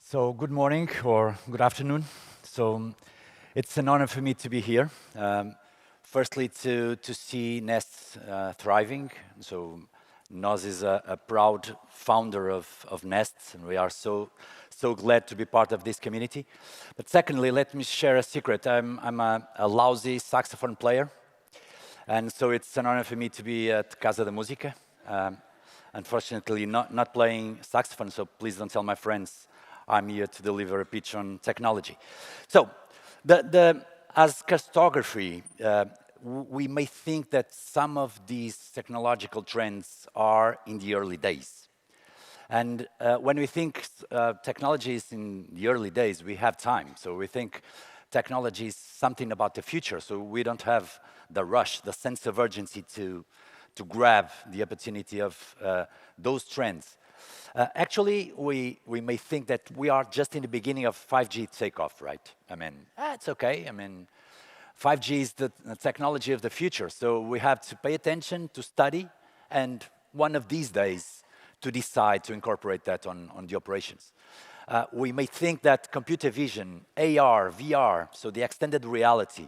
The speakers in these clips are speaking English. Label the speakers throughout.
Speaker 1: So good morning or good afternoon. It's an honor for me to be here. Firstly, to see Nest thriving. So NOS is a proud founder of Nest, and we are so glad to be part of this community. But secondly, let me share a secret. I'm a lousy saxophone player, and so it's an honor for me to be at Casa da Música. Unfortunately, not playing saxophone, so please don't tell my friends I'm here to deliver a pitch on technology. So, as cartography, we may think that some of these technological trends are in the early days. And when we think technology is in the early days, we have time. So we think technology is something about the future, so we don't have the rush, the sense of urgency to grab the opportunity of those trends. Actually, we may think that we are just in the beginning of 5G takeoff, right? I mean, it's okay. I mean, 5G is the technology of the future, so we have to pay attention, to study, and one of these days to decide to incorporate that on the operations. We may think that computer vision, AR, VR, so the extended reality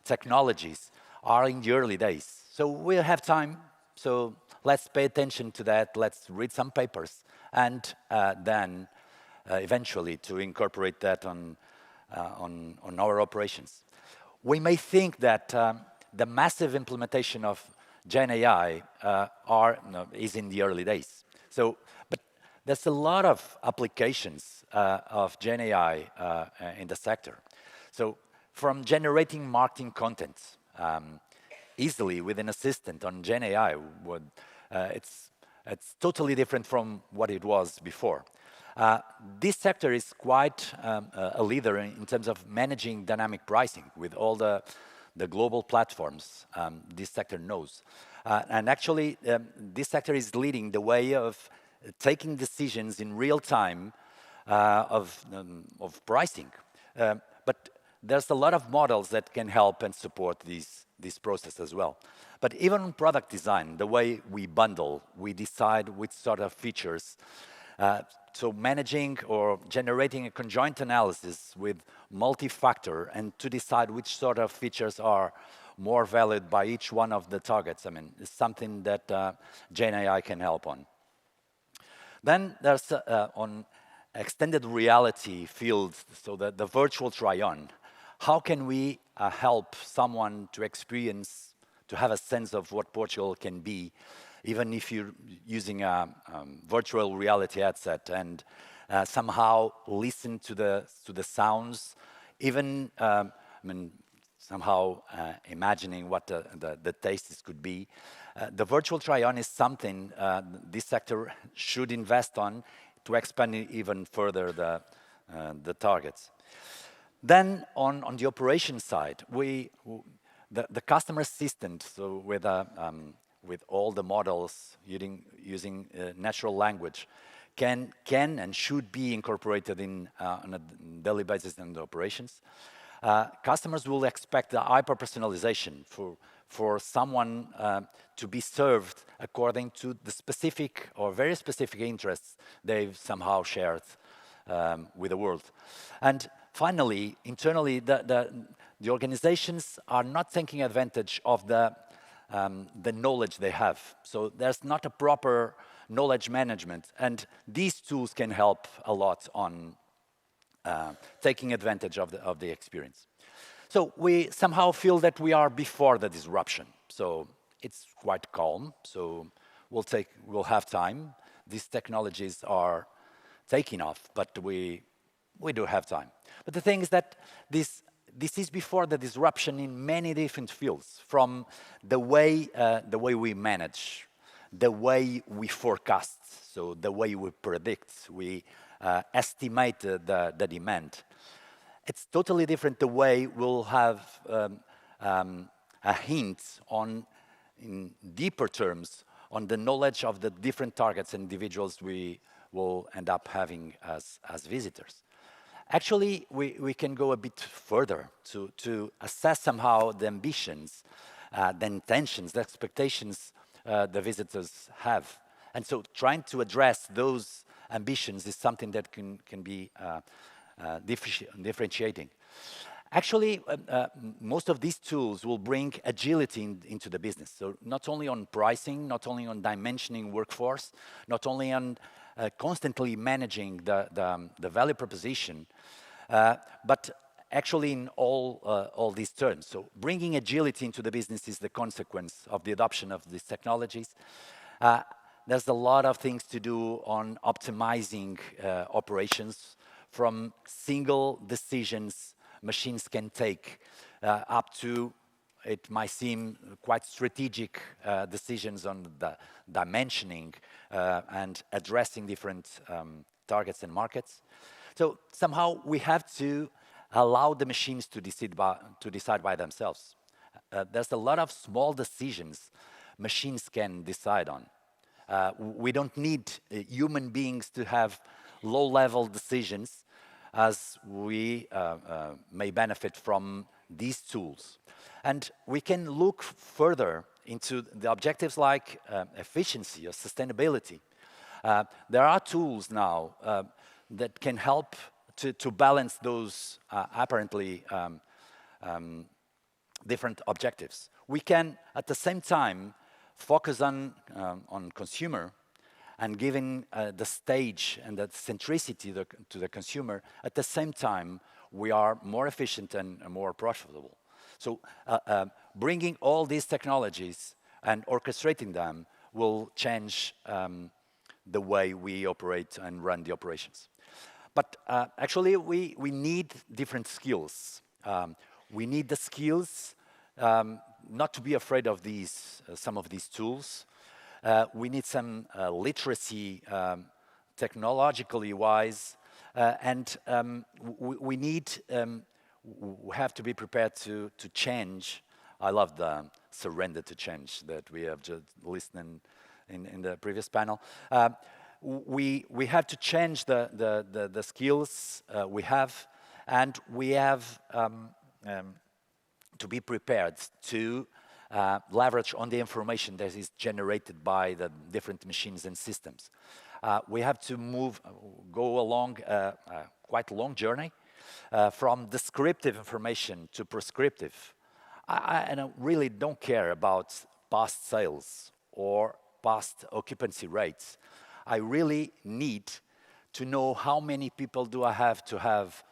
Speaker 1: technologies are in the early days. So we'll have time, so let's pay attention to that, let's read some papers, and then eventually to incorporate that on our operations. We may think that the massive implementation of Gen AI is in the early days. So, but there's a lot of applications of Gen AI in the sector. So from generating marketing content easily with an assistant on Gen AI, it's totally different from what it was before. This sector is quite a leader in terms of managing dynamic pricing with all the global platforms this sector knows. And actually, this sector is leading the way of taking decisions in real time of pricing. But there's a lot of models that can help and support this process as well. But even product design, the way we bundle, we decide which sort of features. So managing or generating a conjoint analysis with multi-factor and to decide which sort of features are more valued by each one of the targets, I mean, it's something that Gen AI can help on. Then there's on extended reality field, so the virtual try-on. How can we help someone to experience, to have a sense of what Portugal can be, even if you're using a virtual reality headset and somehow listen to the sounds, even I mean, somehow imagining what the tastes could be. The virtual try-on is something this sector should invest on to expand even further the targets. Then on the operation side, the customer assistant, so with all the models using natural language, can and should be incorporated on a daily basis in the operations. Customers will expect the hyper-personalization for someone to be served according to the specific or very specific interests they've somehow shared with the world. And finally, internally, the organizations are not taking advantage of the knowledge they have. So there's not a proper knowledge management, and these tools can help a lot on taking advantage of the experience. So we somehow feel that we are before the disruption. So it's quite calm. So we'll have time. These technologies are taking off, but we do have time. But the thing is that this is before the disruption in many different fields, from the way we manage, the way we forecast, so the way we predict, we estimate the demand. It's totally different the way we'll have a hint on, in deeper terms, on the knowledge of the different targets and individuals we will end up having as visitors. Actually, we can go a bit further to assess somehow the ambitions, the intentions, the expectations the visitors have. And so trying to address those ambitions is something that can be differentiating. Actually, most of these tools will bring agility into the business. So not only on pricing, not only on dimensioning workforce, not only on constantly managing the value proposition, but actually in all these terms. So bringing agility into the business is the consequence of the adoption of these technologies. There's a lot of things to do on optimizing operations, from single decisions machines can take up to, it might seem, quite strategic decisions on the dimensioning and addressing different targets and markets. So somehow we have to allow the machines to decide by themselves. There's a lot of small decisions machines can decide on. We don't need human beings to have low-level decisions, as we may benefit from these tools. And we can look further into the objectives like efficiency or sustainability. There are tools now that can help to balance those apparently different objectives. We can, at the same time, focus on consumer and giving the stage and the centricity to the consumer. At the same time, we are more efficient and more profitable. So bringing all these technologies and orchestrating them will change the way we operate and run the operations. But actually, we need different skills. We need the skills not to be afraid of some of these tools. We need some literacy, technologically wise, and we have to be prepared to change. I love the surrender to change that we have just listened in the previous panel. We have to change the skills we have, and we have to be prepared to leverage on the information that is generated by the different machines and systems. We have to go along a quite long journey from descriptive information to prescriptive. I really don't care about past sales or past occupancy rates. I really need to know how many people do I have to have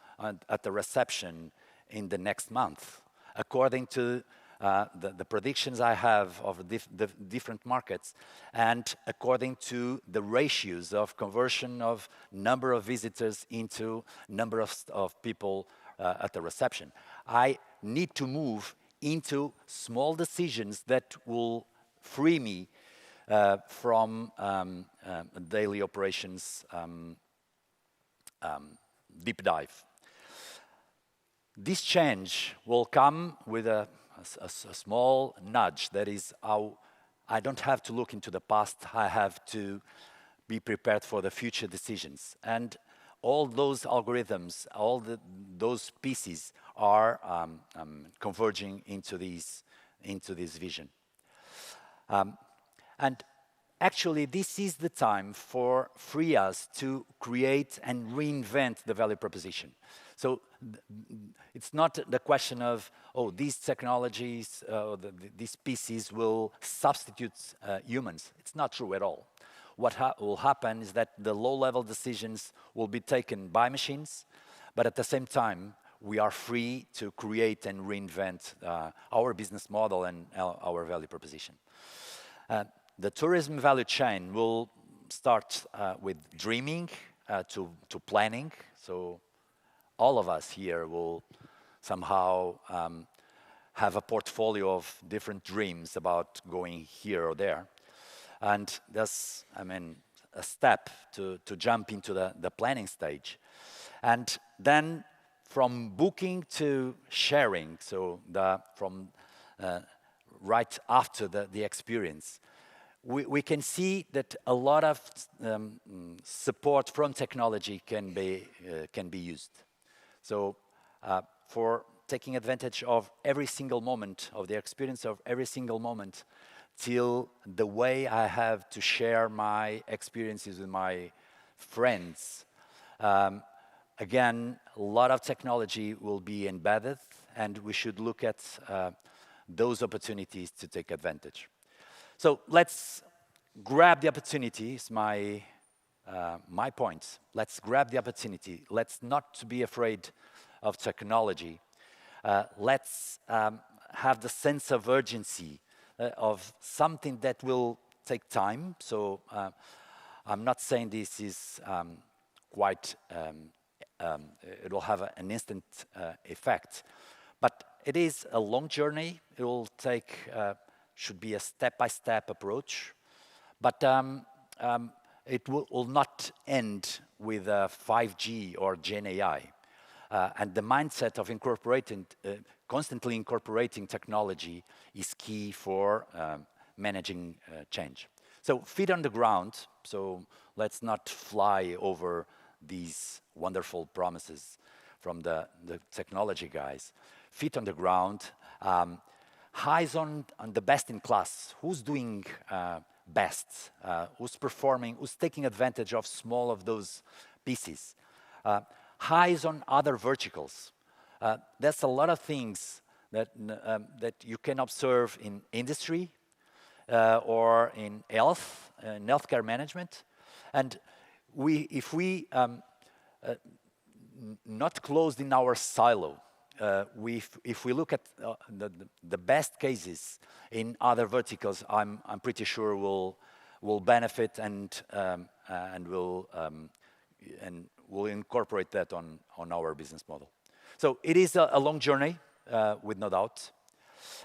Speaker 1: at the reception in the next month, according to the predictions I have of the different markets, and according to the ratios of conversion of number of visitors into number of people at the reception. I need to move into small decisions that will free me from daily operations deep dive. This change will come with a small nudge. That is how I don't have to look into the past. I have to be prepared for the future decisions. And all those algorithms, those pieces are converging into this vision. And actually, this is the time for free us to create and reinvent the value proposition. So it's not the question of, oh, these technologies, these pieces will substitute humans. It's not true at all. What will happen is that the low-level decisions will be taken by machines, but at the same time, we are free to create and reinvent our business model and our value proposition. The tourism value chain will start with dreaming to planning. So all of us here will somehow have a portfolio of different dreams about going here or there. And that's, a step to jump into the planning stage. And then from booking to sharing, so from right after the experience, we can see that a lot of support from technology can be used. So for taking advantage of every single moment, of the experience of every single moment, till the way I have to share my experiences with my friends. Um, Again, a lot of technology will be embedded, and we should look at those opportunities to take advantage. So let's grab the opportunity, is my point. Let's grab the opportunity. Let's not be afraid of technology. Let's have the sense of urgency of something that will take time. So I'm not saying this is quite, it will have an instant effect, but it is a long journey. It will take, should be a step-by-step approach, but it will not end with 5G or Gen AI. And the mindset of incorporating, constantly incorporating technology is key for managing change. So feet on the ground, so let's not fly over these wonderful promises from the technology guys. Feet on the ground, eyes on the best in class. Who's doing best? Who's performing? Who's taking advantage of small of those pieces? Eyes on other verticals. There's a lot of things that that you can observe in industry or in health, in healthcare management, and if we not closed in our silo, if we look at the best cases in other verticals, I'm pretty sure will benefit and we'll incorporate that on our business model. So it is a long journey, with no doubt,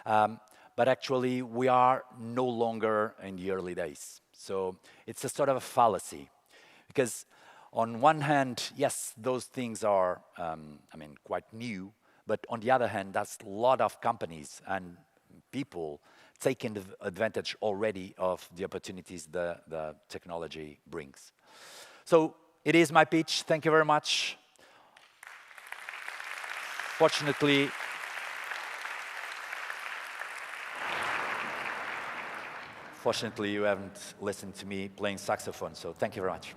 Speaker 1: but actually we are no longer in the early days. So it's a sort of a fallacy, because on one hand, yes, those things are, I mean, quite new, but on the other hand, that's a lot of companies and people taking advantage already of the opportunities the technology brings. So it is my pitch. Thank you very much. Fortunately, you haven't listened to me playing saxophone, so thank you very much.